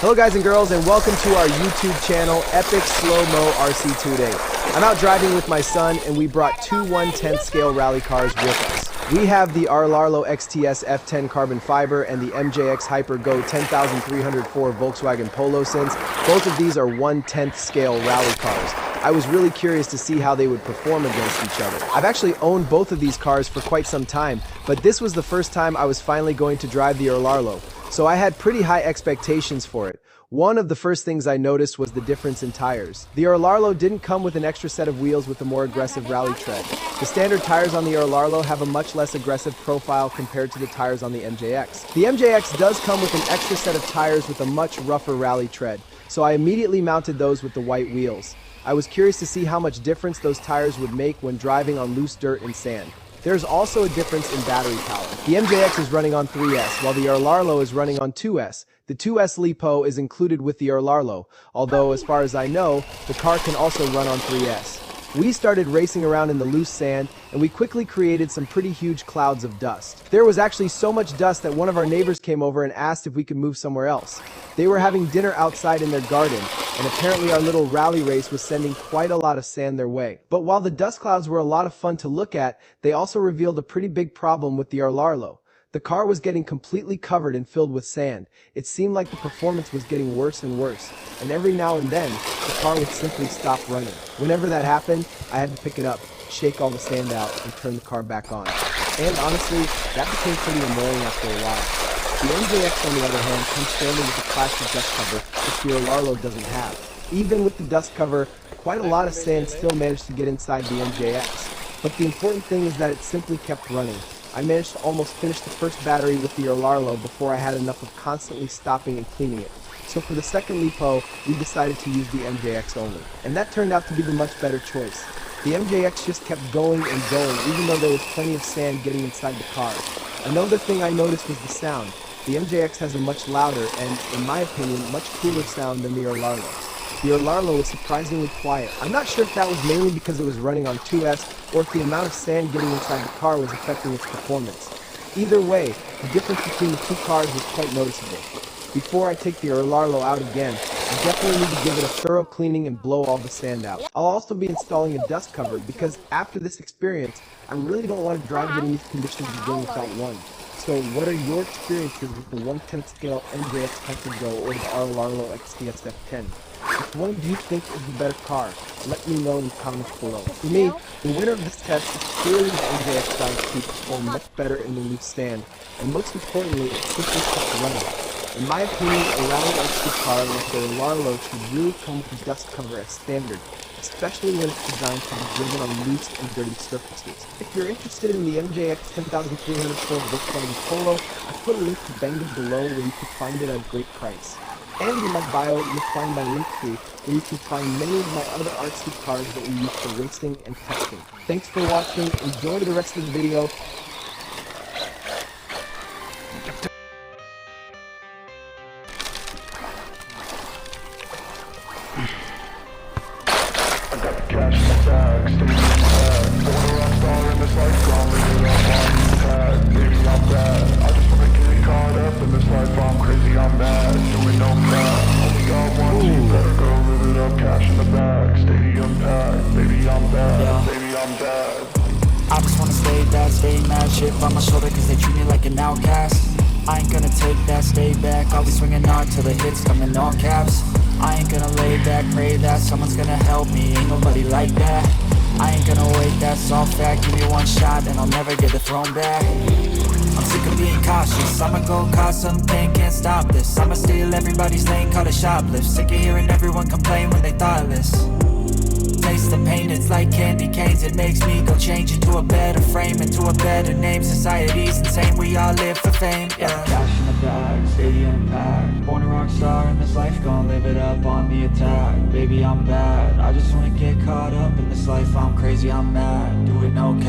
Hello guys and girls, and welcome to our YouTube channel, Epic Slow-Mo RC2 Day. I'm out driving with my son and we brought two 1/10 scale rally cars with us. We have the Rlaarlo XTS F10 carbon fiber and the MJX Hyper Go 10304 Volkswagen Polo synths. Both of these are 1/10 scale rally cars. I was really curious to see how they would perform against each other. I've actually owned both of these cars for quite some time, but this was the first time I was finally going to drive the Rlaarlo, so I had pretty high expectations for it. One of the first things I noticed was the difference in tires. The Rlaarlo didn't come with an extra set of wheels with a more aggressive rally tread. The standard tires on the Rlaarlo have a much less aggressive profile compared to the tires on the MJX. The MJX does come with an extra set of tires with a much rougher rally tread, so I immediately mounted those with the white wheels. I was curious to see how much difference those tires would make when driving on loose dirt and sand. There's also a difference in battery power. The MJX is running on 3S, while the Rlaarlo is running on 2S. The 2S LiPo is included with the Rlaarlo, although as far as I know, the car can also run on 3S. We started racing around in the loose sand, and we quickly created some pretty huge clouds of dust. There was actually so much dust that one of our neighbors came over and asked if we could move somewhere else. They were having dinner outside in their garden, and apparently our little rally race was sending quite a lot of sand their way. But while the dust clouds were a lot of fun to look at, they also revealed a pretty big problem with the Rlaarlo. The car was getting completely covered and filled with sand. It seemed like the performance was getting worse and worse, and every now and then, the car would simply stop running. Whenever that happened, I had to pick it up, shake all the sand out, and turn the car back on. And honestly, that became pretty annoying after a while. The MJX, on the other hand, comes standard with a plastic dust cover, which the Rlaarlo doesn't have. Even with the dust cover, quite a lot of sand still managed to get inside the MJX. But the important thing is that it simply kept running. I managed to almost finish the first battery with the Rlaarlo before I had enough of constantly stopping and cleaning it. So for the second LiPo, we decided to use the MJX only. And that turned out to be the much better choice. The MJX just kept going and going, even though there was plenty of sand getting inside the car. Another thing I noticed was the sound. The MJX has a much louder and, in my opinion, much cooler sound than the Rlaarlo. The Rlaarlo was surprisingly quiet. I'm not sure if that was mainly because it was running on 2S or if the amount of sand getting inside the car was affecting its performance. Either way, the difference between the two cars was quite noticeable. Before I take the Rlaarlo out again, I definitely need to give it a thorough cleaning and blow all the sand out. I'll also be installing a dust cover because after this experience, I really don't want to drive it in these conditions again without one. So what are your experiences with the 1/10 scale MJX Hyper Go or the Rlaarlo XTS F10? Which one do you think is the better car? Let me know in the comments below. For me, the winner of this test is clearly the MJX style to perform much better in the loose sand, and most importantly, it simply kept running. In my opinion, a rally RC car like the Rlaarlo should really come with a dust cover as standard, especially when it's designed to be driven on loose and dirty surfaces. If you're interested in the MJX 10304 Volkswagen Polo, I put a link to Bangor below where you can find it at a great price. And in my bio, you'll find my link tree where you can find many of my other RC cars that we use for racing and testing. Thanks for watching. Enjoy the rest of the video. I just wanna stay bad, stay mad, shit on my shoulder cause they treat me like an outcast. I ain't gonna take that, stay back, I'll be swinging hard till the hits come in all caps. I ain't gonna lay back, pray that someone's gonna help me, ain't nobody like that. I ain't gonna wait, that's all fact, give me one shot and I'll never get the throne back. I'm sick of being cautious, I'ma go cause something, can't stop this. I'ma steal everybody's lane, call it shoplift. Sick of hearing everyone complain when they thoughtless. Taste the pain, it's like candy canes. It makes me go change into a better frame, into a better name. Society's insane, we all live for fame, yeah. Cash in the bag, stadium packed. Born a rock star in this life, gonna live it up on the attack. Baby, I'm bad, I just wanna get caught up in this life. I'm crazy, I'm mad, do it no cap.